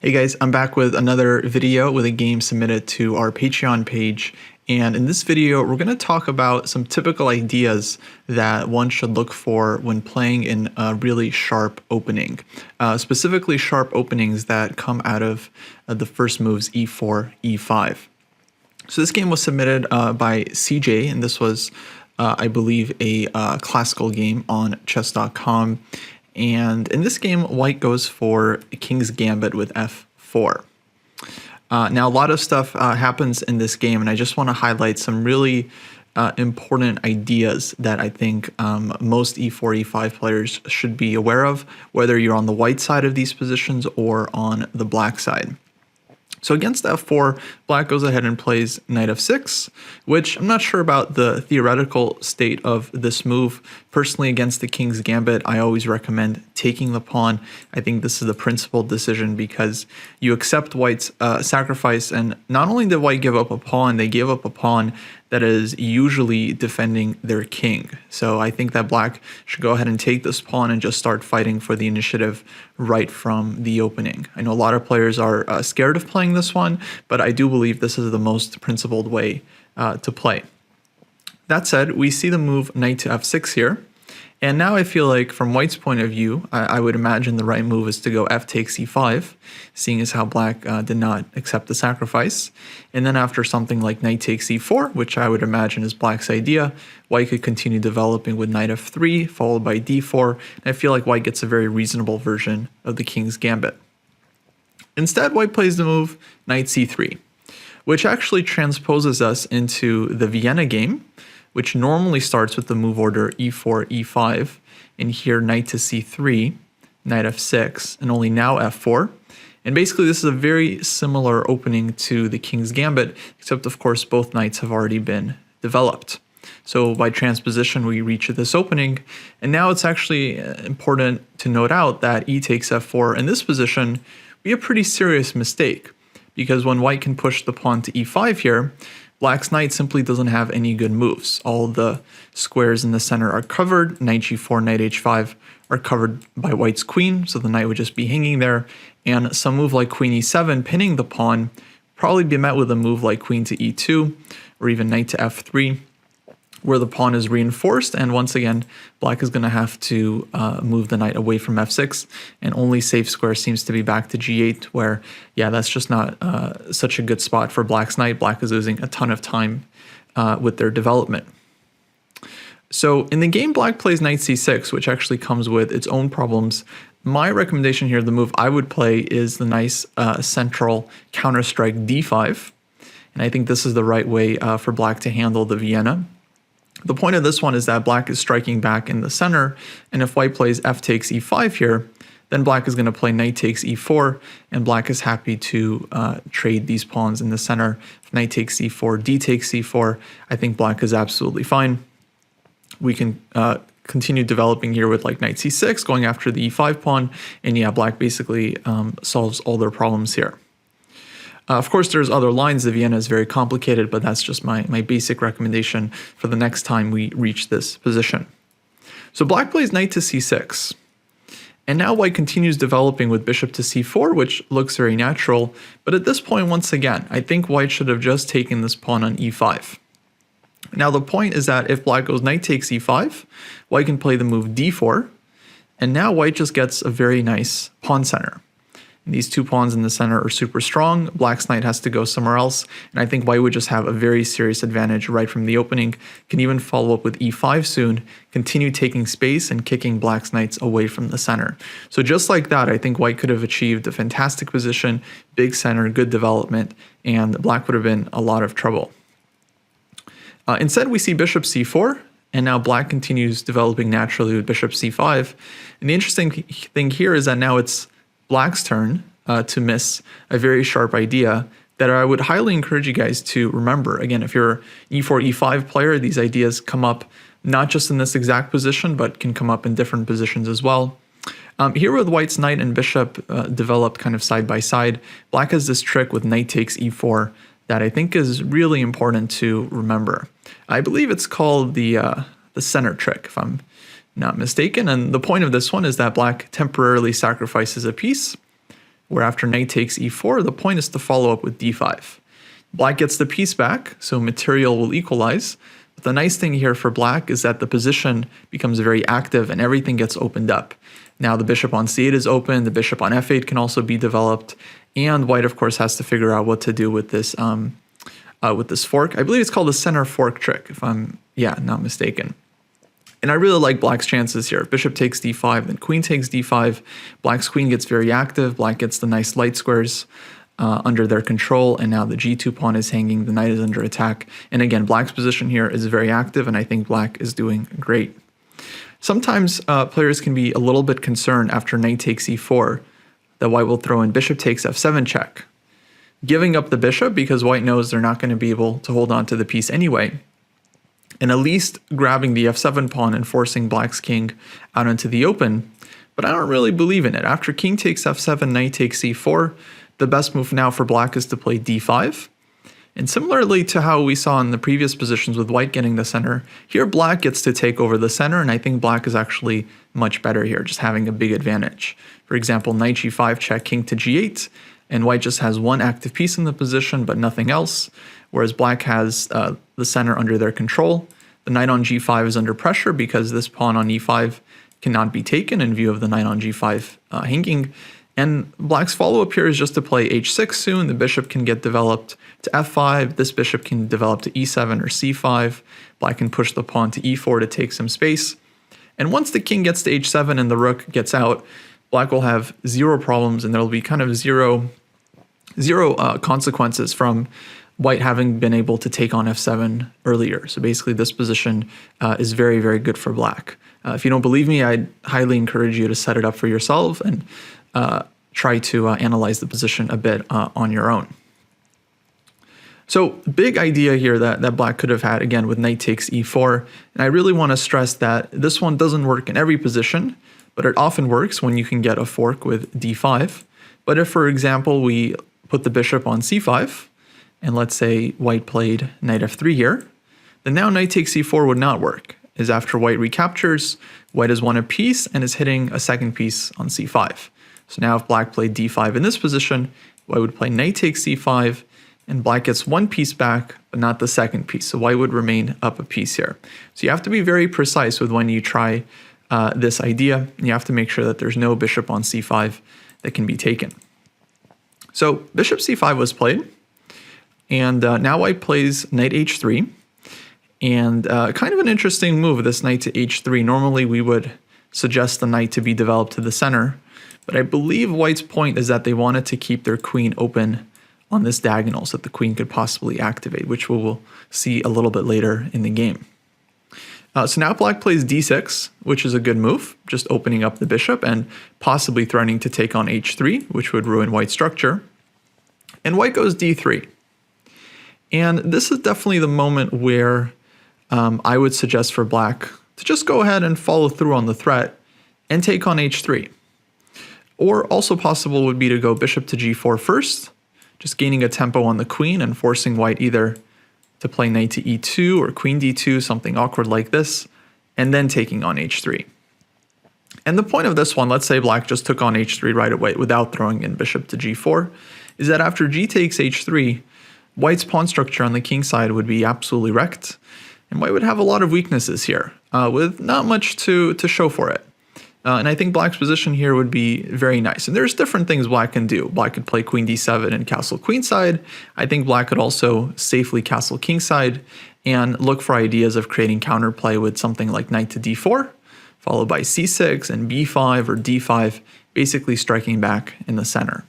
Hey guys, I'm back with another video with a game submitted to our Patreon page. And in this video, we're going to talk about some typical ideas that one should look for when playing in a really sharp opening. Specifically sharp openings that come out of the first moves e4, e5. So this game was submitted by CJ, and this was, I believe, a classical game on chess.com. And in this game, white goes for King's Gambit with f4. Now, a lot of stuff happens in this game, and I just want to highlight some really important ideas that I think most e4, e5 players should be aware of, whether you're on the white side of these positions or on the black side. So against f4, black goes ahead and plays knight f6, which I'm not sure about the theoretical state of this move. Personally, against the King's Gambit, I always recommend taking the pawn. I think this is the principled decision because you accept white's sacrifice, and not only did white give up a pawn, they gave up a pawn that is usually defending their king. So I think that black should go ahead and take this pawn and just start fighting for the initiative right from the opening. I know a lot of players are scared of playing this one, but I do believe this is the most principled way to play. That said, we see the move knight to f6 here. And now I feel like from white's point of view, I would imagine the right move is to go f takes e5, seeing as how black did not accept the sacrifice. And then after something like knight takes e4, which I would imagine is black's idea, white could continue developing with knight f3, followed by d4. And I feel like white gets a very reasonable version of the King's Gambit. Instead, white plays the move knight c3, which actually transposes us into the Vienna game, which normally starts with the move order e4, e5, and here knight to c3, knight f6, and only now f4. And basically this is a very similar opening to the King's Gambit, except of course both knights have already been developed. So by transposition we reach this opening, and now it's actually important to note out that e takes f4 in this position would be a pretty serious mistake, because when white can push the pawn to e5 here, black's knight simply doesn't have any good moves. All the squares in the center are covered. Knight g4, knight h5 are covered by white's queen, so the knight would just be hanging there. And some move like queen e7, pinning the pawn, probably be met with a move like queen to e2, or even knight to f3, where the pawn is reinforced, and once again, black is going to have to move the knight away from f6, and only safe square seems to be back to g8, where, yeah, that's just not such a good spot for black's knight. Black is losing a ton of time with their development. So in the game, black plays knight c6, which actually comes with its own problems. My recommendation here, the move I would play, is the nice central counter-strike d5, and I think this is the right way for black to handle the Vienna. The point of this one is that black is striking back in the center, and if white plays f takes e5 here, then black is going to play knight takes e4, and black is happy to trade these pawns in the center. If knight takes c4, d takes c4, I think black is absolutely fine. We can continue developing here with like knight c6, going after the e5 pawn, and yeah, black basically solves all their problems here. Of course, there's other lines. The Vienna is very complicated, but that's just my basic recommendation for the next time we reach this position. So black plays knight to c6. And now white continues developing with bishop to c4, which looks very natural. But at this point, once again, I think white should have just taken this pawn on e5. Now the point is that if black goes knight takes e5, white can play the move d4. And now white just gets a very nice pawn center. And these two pawns in the center are super strong. Black's knight has to go somewhere else, and I think white would just have a very serious advantage right from the opening. Can even follow up with e5 soon, continue taking space and kicking black's knights away from the center. So just like that, I think white could have achieved a fantastic position, big center, good development, and black would have been a lot of trouble. Instead, we see bishop c4, and now black continues developing naturally with bishop c5. And the interesting thing here is that now it's black's turn to miss a very sharp idea that I would highly encourage you guys to remember. Again, if you're an e4, e5 player, these ideas come up not just in this exact position, but can come up in different positions as well. Here with white's knight and bishop developed kind of side by side, black has this trick with knight takes e4 that I think is really important to remember. I believe it's called the center trick, if I'm not mistaken. And the point of this one is that black temporarily sacrifices a piece, where after knight takes e4, the point is to follow up with d5. Black gets the piece back, so material will equalize. But the nice thing here for black is that the position becomes very active and everything gets opened up. Now the bishop on c8 is open, the bishop on f8 can also be developed, and white, of course, has to figure out what to do with this fork. I believe it's called the center fork trick, if I'm not mistaken. And I really like black's chances here. If bishop takes d5, then queen takes d5. Black's queen gets very active. Black gets the nice light squares under their control, and now the g2 pawn is hanging. The knight is under attack. And again, black's position here is very active, and I think black is doing great. Sometimes players can be a little bit concerned after knight takes e4 that white will throw in bishop takes f7 check, giving up the bishop because white knows they're not going to be able to hold on to the piece anyway, and at least grabbing the f7 pawn and forcing black's king out into the open. But I don't really believe in it. After king takes f7, knight takes e4, the best move now for black is to play d5. And similarly to how we saw in the previous positions with white getting the center, here black gets to take over the center, and I think black is actually much better here, just having a big advantage. For example, knight g5 check, king to g8, and white just has one active piece in the position but nothing else, whereas black has the center under their control. The knight on g5 is under pressure because this pawn on e5 cannot be taken in view of the knight on g5 hanging. And black's follow-up here is just to play h6 soon. The bishop can get developed to f5. This bishop can develop to e7 or c5. Black can push the pawn to e4 to take some space. And once the king gets to h7 and the rook gets out, black will have zero problems, and there will be kind of zero consequences from white having been able to take on f7 earlier. So basically this position is very, very good for black. If you don't believe me, I'd highly encourage you to set it up for yourself and try to analyze the position a bit on your own. So big idea here that black could have had, again, with knight takes e4. And I really want to stress that this one doesn't work in every position, but it often works when you can get a fork with d5. But if, for example, we put the bishop on c5, and let's say white played knight f3 here, then now knight takes e4 would not work, as after white recaptures, white has won a piece and is hitting a second piece on c5. So now if black played d5 in this position, white would play knight takes c5, and black gets one piece back, but not the second piece. So white would remain up a piece here. So you have to be very precise with when you try this idea, and you have to make sure that there's no bishop on c5 that can be taken. So bishop c5 was played, and now white plays knight h3, and kind of an interesting move, this knight to h3. Normally we would suggest the knight to be developed to the center, but I believe white's point is that they wanted to keep their queen open on this diagonal so that the queen could possibly activate, which we will see a little bit later in the game. So now black plays d6, which is a good move, just opening up the bishop and possibly threatening to take on h3, which would ruin white's structure. And white goes d3. And this is definitely the moment where I would suggest for black to just go ahead and follow through on the threat and take on h3. Or also possible would be to go bishop to g4 first, just gaining a tempo on the queen and forcing white either to play knight to e2 or queen d2, something awkward like this, and then taking on h3. And the point of this one, let's say black just took on h3 right away without throwing in bishop to g4, is that after g takes h3, white's pawn structure on the king side would be absolutely wrecked, and white would have a lot of weaknesses here, with not much to show for it. And I think black's position here would be very nice. And there's different things black can do. Black could play queen d7 and castle queenside. I think black could also safely castle kingside and look for ideas of creating counterplay with something like knight to d4, followed by c6 and b5 or d5, basically striking back in the center.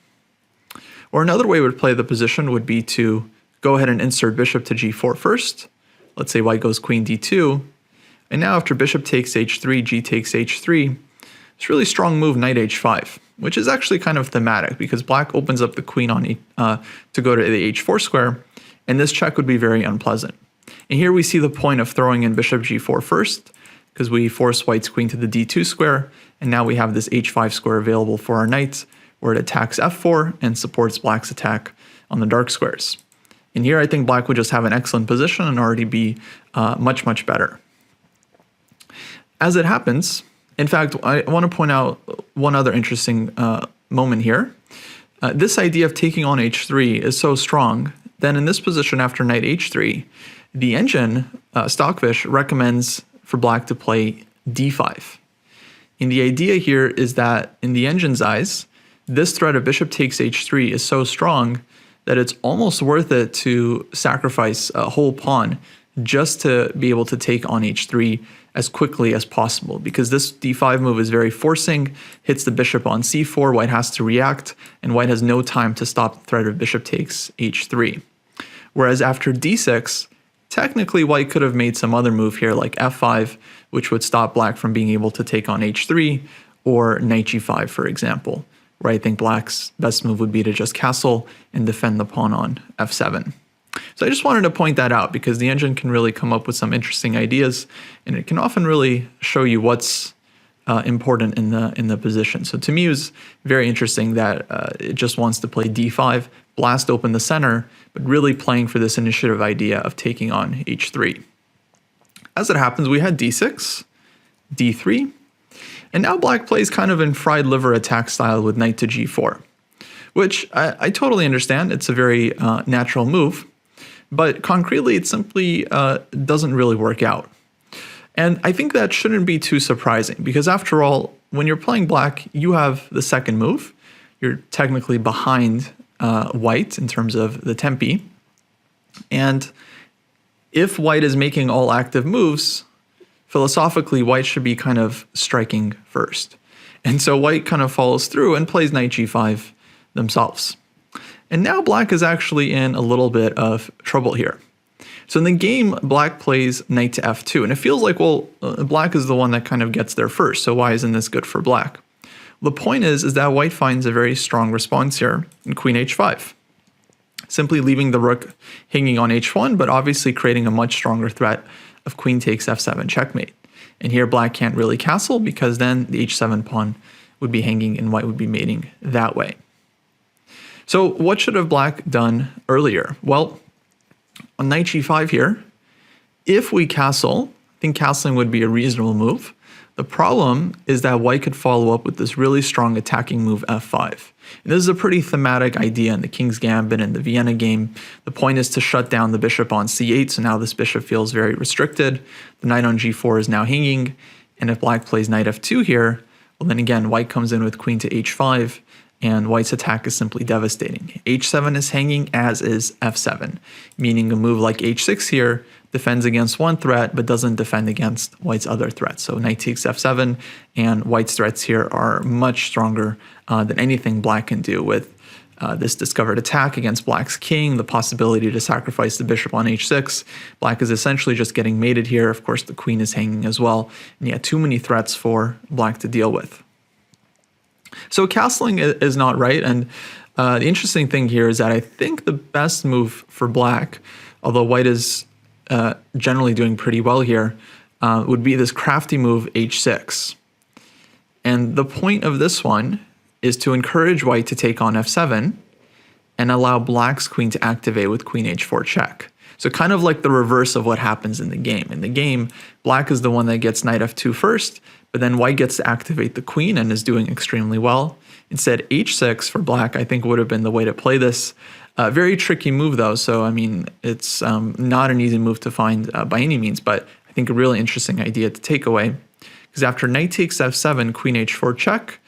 Or another way would play the position would be to go ahead and insert bishop to g4 first. Let's say white goes queen d2. And now after bishop takes h3, g takes h3, it's a really strong move, knight h5, which is actually kind of thematic because black opens up the queen on to go to the h4 square, and this check would be very unpleasant. And here we see the point of throwing in bishop g4 first, because we force white's queen to the d2 square, and now we have this h5 square available for our knight, where it attacks f4 and supports black's attack on the dark squares. And here I think black would just have an excellent position and already be much, much better. As it happens, in fact, I want to point out one other interesting moment here. This idea of taking on h3 is so strong, then in this position after knight h3, the engine, Stockfish, recommends for black to play d5. And the idea here is that in the engine's eyes, this threat of bishop takes h3 is so strong that it's almost worth it to sacrifice a whole pawn just to be able to take on h3 as quickly as possible, because this d5 move is very forcing, hits the bishop on c4, white has to react, and white has no time to stop the threat of bishop takes h3. Whereas after d6, technically white could have made some other move here like f5, which would stop black from being able to take on h3, or knight g5, for example, where I think black's best move would be to just castle and defend the pawn on f7. So I just wanted to point that out because the engine can really come up with some interesting ideas, and it can often really show you what's important in the position. So to me, it was very interesting that it just wants to play d5, blast open the center, but really playing for this initiative idea of taking on h3. As it happens, we had d6, d3, and now black plays kind of in fried liver attack style with knight to g4, which I totally understand. It's a very natural move, but concretely it simply doesn't really work out. And I think that shouldn't be too surprising because after all, when you're playing black, you have the second move. You're technically behind white in terms of the tempi. And if white is making all active moves, philosophically, white should be kind of striking first. And so white kind of follows through and plays knight g5 themselves. And now black is actually in a little bit of trouble here. So in the game, black plays knight to f2, and it feels like, well, black is the one that kind of gets there first, so why isn't this good for black? The point is that white finds a very strong response here in queen h5, simply leaving the rook hanging on h1, but obviously creating a much stronger threat of queen takes f7 checkmate. And here black can't really castle because then the h7 pawn would be hanging and white would be mating that way. So what should have black done earlier? Well, on knight g5 here, if we castle, I think castling would be a reasonable move. The problem is that white could follow up with this really strong attacking move f5. And this is a pretty thematic idea in the King's Gambit and the Vienna game. The point is to shut down the bishop on c8, so now this bishop feels very restricted. The knight on g4 is now hanging, and if black plays knight f2 here, well then again, white comes in with queen to h5, and white's attack is simply devastating. h7 is hanging, as is f7, meaning a move like h6 here defends against one threat, but doesn't defend against white's other threats. So knight takes f7, and white's threats here are much stronger than anything black can do with this discovered attack against black's king, the possibility to sacrifice the bishop on h6. Black is essentially just getting mated here. Of course, the queen is hanging as well, and yeah, too many threats for black to deal with. So castling is not right, and the interesting thing here is that I think the best move for black, although white is generally doing pretty well here, would be this crafty move h6. And the point of this one is to encourage white to take on f7 and allow black's queen to activate with queen h4 check. So kind of like the reverse of what happens in the game. In the game, black is the one that gets knight f2 first, but then white gets to activate the queen and is doing extremely well. Instead, h6 for black, I think would have been the way to play this. Very tricky move though, so I mean, it's not an easy move to find by any means, but I think a really interesting idea to take away. Because after knight takes f7, queen h4 check,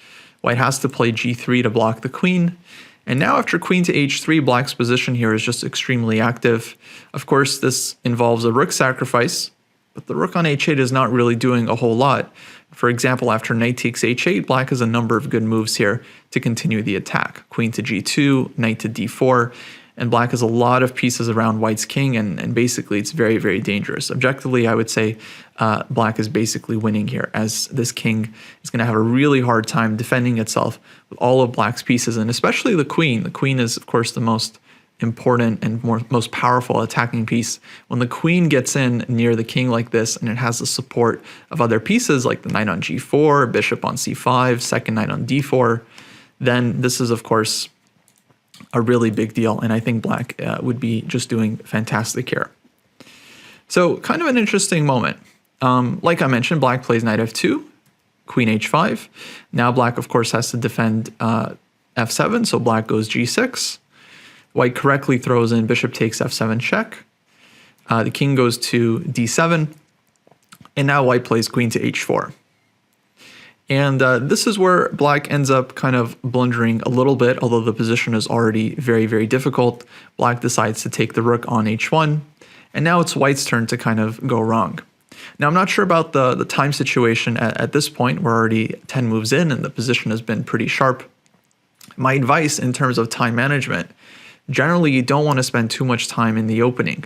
white has to play g3 to block the queen. And now after queen to h3, black's position here is just extremely active. Of course, this involves a rook sacrifice, but the rook on h8 is not really doing a whole lot. For example, after knight takes h8, black has a number of good moves here to continue the attack. Queen to g2, knight to d4, and black has a lot of pieces around white's king, and basically it's very, very dangerous. Objectively, I would say black is basically winning here, as this king is going to have a really hard time defending itself with all of black's pieces, and especially the queen. The queen is, of course, the most important and most powerful attacking piece. When the queen gets in near the king like this, and it has the support of other pieces like the knight on g4, bishop on c5, second knight on d4, then this is, of course, a really big deal, and I think black would be just doing fantastic here. So kind of an interesting moment. Like I mentioned, black plays knight f2, queen h5. Now black, of course, has to defend f7, so black goes g6. White correctly throws in bishop takes f7 check. The king goes to d7, and now white plays queen to h4. And this is where black ends up kind of blundering a little bit, although the position is already very, very difficult. Black decides to take the rook on h1, and now it's white's turn to kind of go wrong. Now, I'm not sure about the time situation at this point. We're already 10 moves in, and the position has been pretty sharp. My advice in terms of time management, generally you don't want to spend too much time in the opening.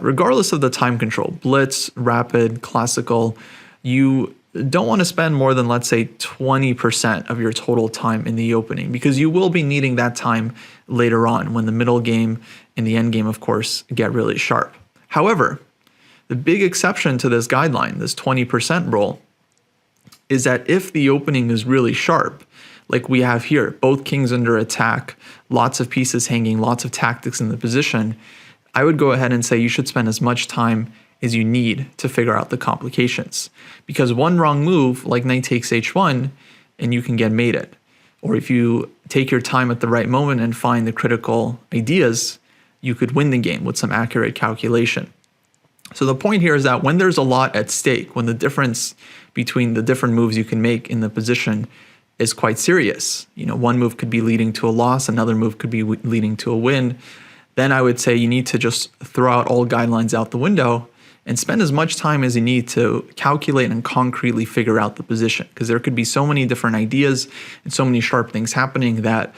Regardless of the time control, blitz, rapid, classical, you don't want to spend more than, let's say, 20% of your total time in the opening, because you will be needing that time later on when the middle game and the end game, of course, get really sharp. However, the big exception to this guideline, this 20% rule, is that if the opening is really sharp, like we have here, both kings under attack, lots of pieces hanging, lots of tactics in the position, I would go ahead and say you should spend as much time as you need to figure out the complications. Because one wrong move, like knight takes h1, and you can get mated. Or if you take your time at the right moment and find the critical ideas, you could win the game with some accurate calculation. So the point here is that when there's a lot at stake, when the difference between the different moves you can make in the position is quite serious, one move could be leading to a loss, another move could be leading to a win, then I would say you need to just throw out all guidelines out the window and spend as much time as you need to calculate and concretely figure out the position, because there could be so many different ideas and so many sharp things happening that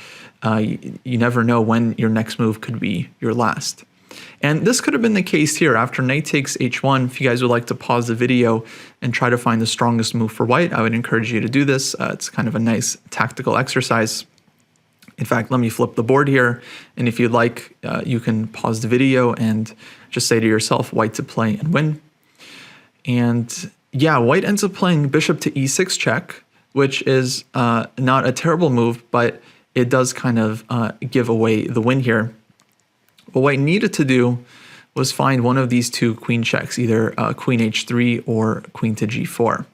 you never know when your next move could be your last. And this could have been the case here. After knight takes h1, if you guys would like to pause the video and try to find the strongest move for white, I would encourage you to do this. It's kind of a nice tactical exercise. In fact, let me flip the board here, and if you'd like, you can pause the video and just say to yourself, white to play and win. And yeah, white ends up playing bishop to e6 check, which is not a terrible move, but it does kind of give away the win here. What white needed to do was find one of these two queen checks, either queen h3 or queen to g4.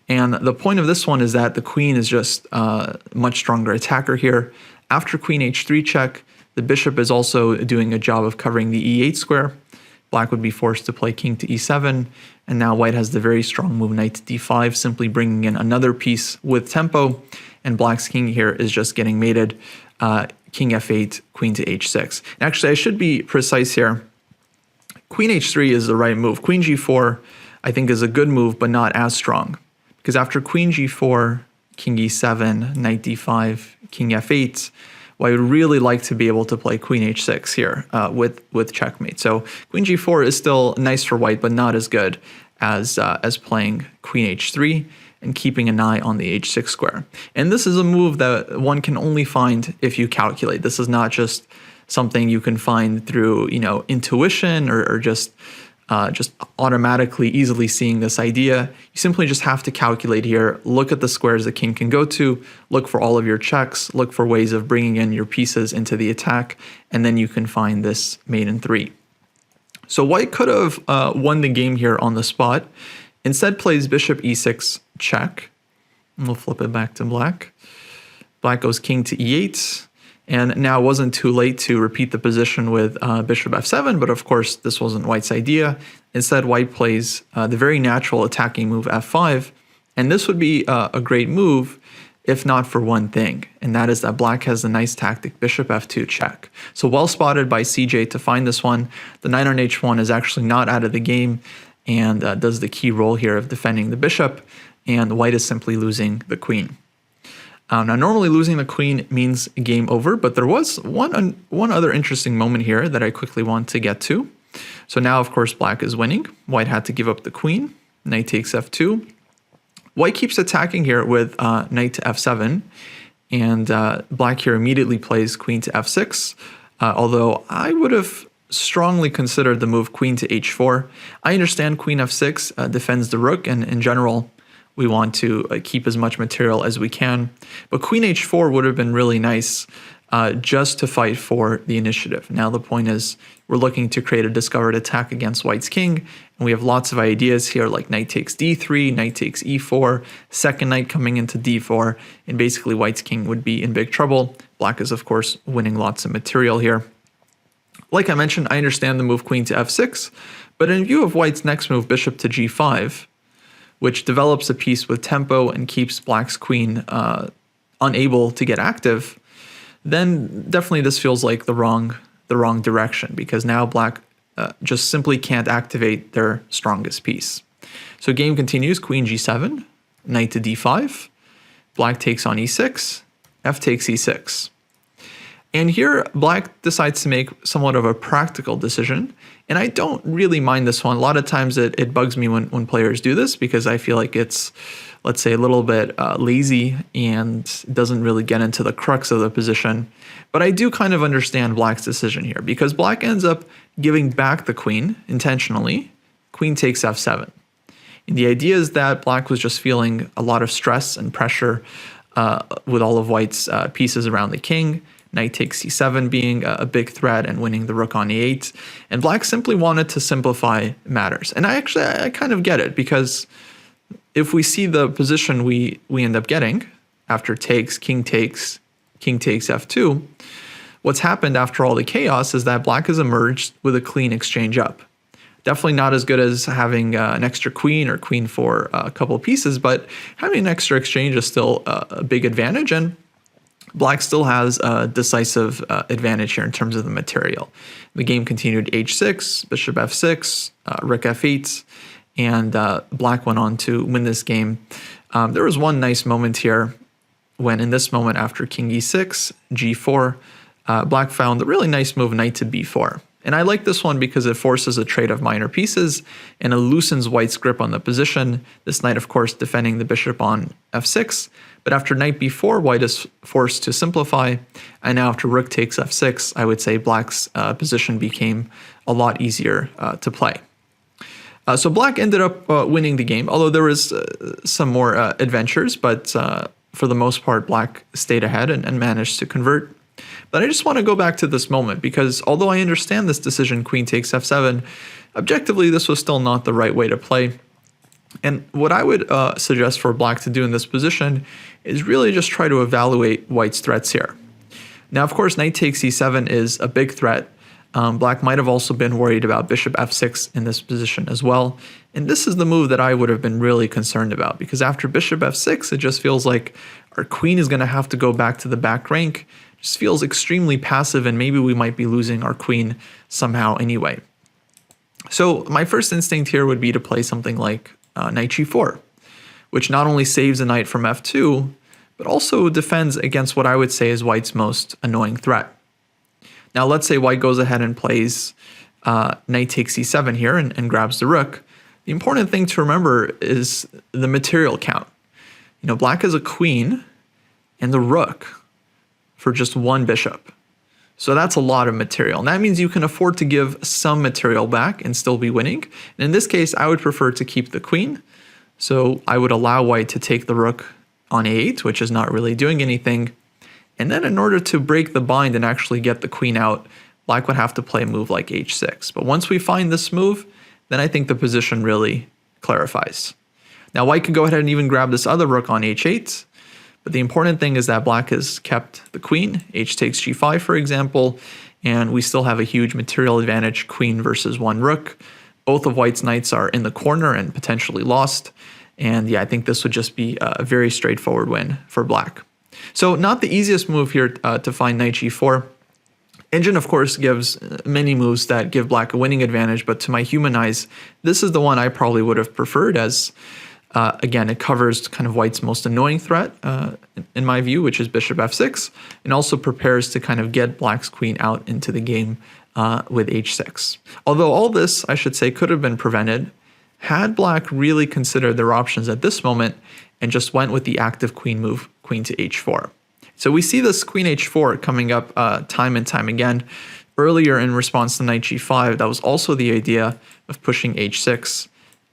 And the point of this one is that the queen is just a much stronger attacker here. After queen h3 check, the bishop is also doing a job of covering the e8 square. Black would be forced to play king to e7, and now white has the very strong move knight to d5, simply bringing in another piece with tempo, and black's king here is just getting mated. King f8, queen to h6. Actually, I should be precise here. Queen h3 is the right move. Queen g4, I think, is a good move, but not as strong. Because after queen g4, king e7, knight d5, king f8, well, I would really like to be able to play queen h6 here with checkmate. So queen g4 is still nice for white, but not as good as playing queen h3 and keeping an eye on the h6 square. And this is a move that one can only find if you calculate. This is not just something you can find through intuition or just automatically easily seeing this idea. You simply just have to calculate here, look at the squares the king can go to, look for all of your checks, look for ways of bringing in your pieces into the attack, and then you can find this mate in 3. So white could have won the game here on the spot. Instead plays bishop e6 check. We'll flip it back to black. Black goes king to e8. And now it wasn't too late to repeat the position with bishop f7, but of course this wasn't white's idea. Instead, white plays the very natural attacking move f5. And this would be a great move if not for one thing, and that is that black has the nice tactic bishop f2 check. So well spotted by CJ to find this one. The knight on h1 is actually not out of the game and does the key role here of defending the bishop, and white is simply losing the queen. Now, normally losing the queen means game over, but there was one other interesting moment here that I quickly want to get to. So now, of course, black is winning. White had to give up the queen. Knight takes f2. White keeps attacking here with knight to f7, and black here immediately plays queen to f6, although I would have strongly considered the move queen to h4. I understand queen f6 defends the rook, and in general, we want to keep as much material as we can. But queen h4 would have been really nice just to fight for the initiative. Now the point is we're looking to create a discovered attack against white's king, and we have lots of ideas here like knight takes d3, knight takes e4, second knight coming into d4, and basically white's king would be in big trouble. Black is, of course, winning lots of material here. Like I mentioned, I understand the move queen to f6, but in view of white's next move, bishop to g5, which develops a piece with tempo and keeps black's queen unable to get active, then definitely this feels like the wrong direction, because now black just simply can't activate their strongest piece. So game continues, queen g7, knight to d5, black takes on e6, f takes e6. And here, black decides to make somewhat of a practical decision, and I don't really mind this one. A lot of times it bugs me when players do this, because I feel like it's, let's say, a little bit lazy and doesn't really get into the crux of the position. But I do kind of understand black's decision here, because black ends up giving back the queen intentionally. Queen takes f7. And the idea is that black was just feeling a lot of stress and pressure with all of white's pieces around the king. Knight takes c7 being a big threat and winning the rook on e8. And black simply wanted to simplify matters. And I kind of get it, because if we see the position we end up getting after takes f2, what's happened after all the chaos is that black has emerged with a clean exchange up. Definitely not as good as having an extra queen or queen for a couple pieces, but having an extra exchange is still a big advantage, and black still has a decisive advantage here in terms of the material. The game continued h6, bishop f6, rook f8, and black went on to win this game. There was one nice moment here when, in this moment after king e6, g4, black found the really nice move knight to b4. And I like this one because it forces a trade of minor pieces and it loosens white's grip on the position. This knight, of course, defending the bishop on f6. But after knight b4, white is forced to simplify. And now after rook takes f6, I would say black's position became a lot easier to play. So black ended up winning the game, although there was some more adventures. But for the most part, black stayed ahead and managed to convert. But I just want to go back to this moment, because although I understand this decision, queen takes f7, objectively this was still not the right way to play. And what I would suggest for black to do in this position is really just try to evaluate white's threats here. Now, of course, knight takes e7 is a big threat. Black might have also been worried about bishop f6 in this position as well. And this is the move that I would have been really concerned about, because after bishop f6, it just feels like our queen is going to have to go back to the back rank. It just feels extremely passive, and maybe we might be losing our queen somehow anyway. So my first instinct here would be to play something like knight g4, which not only saves the knight from f2, but also defends against what I would say is white's most annoying threat. Now let's say white goes ahead and plays knight takes c7 here and grabs the rook. The important thing to remember is the material count. You know, black has a queen and the rook for just one bishop. So that's a lot of material. And that means you can afford to give some material back and still be winning. And in this case, I would prefer to keep the queen. So I would allow white to take the rook on a8, which is not really doing anything. And then in order to break the bind and actually get the queen out, black would have to play a move like h6. But once we find this move, then I think the position really clarifies. Now white could go ahead and even grab this other rook on h8. But the important thing is that black has kept the queen, h takes g5 for example, and we still have a huge material advantage, queen versus one rook. Both of white's knights are in the corner and potentially lost. And yeah, I think this would just be a very straightforward win for black. So not the easiest move here to find knight g4. Engine, of course, gives many moves that give black a winning advantage, but to my human eyes, this is the one I probably would have preferred, as again, it covers kind of white's most annoying threat, in my view, which is bishop f6, and also prepares to kind of get black's queen out into the game with h6. Although all this, I should say, could have been prevented had black really considered their options at this moment and just went with the active queen move, queen to h4. So we see this queen h4 coming up time and time again. Earlier in response to knight g5, that was also the idea of pushing h6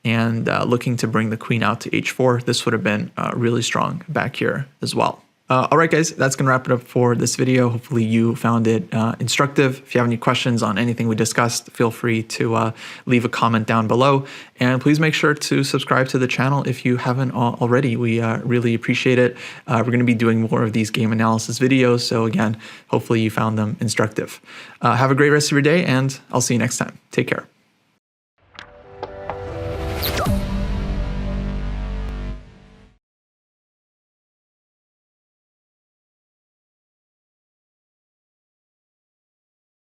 and looking to bring the queen out to h4. This would have been really strong back here as well. All right, guys, that's going to wrap it up for this video. Hopefully you found it instructive. If you have any questions on anything we discussed, feel free to leave a comment down below. And please make sure to subscribe to the channel if you haven't already. We really appreciate it. We're going to be doing more of these game analysis videos. So again, hopefully you found them instructive. Have a great rest of your day, and I'll see you next time. Take care.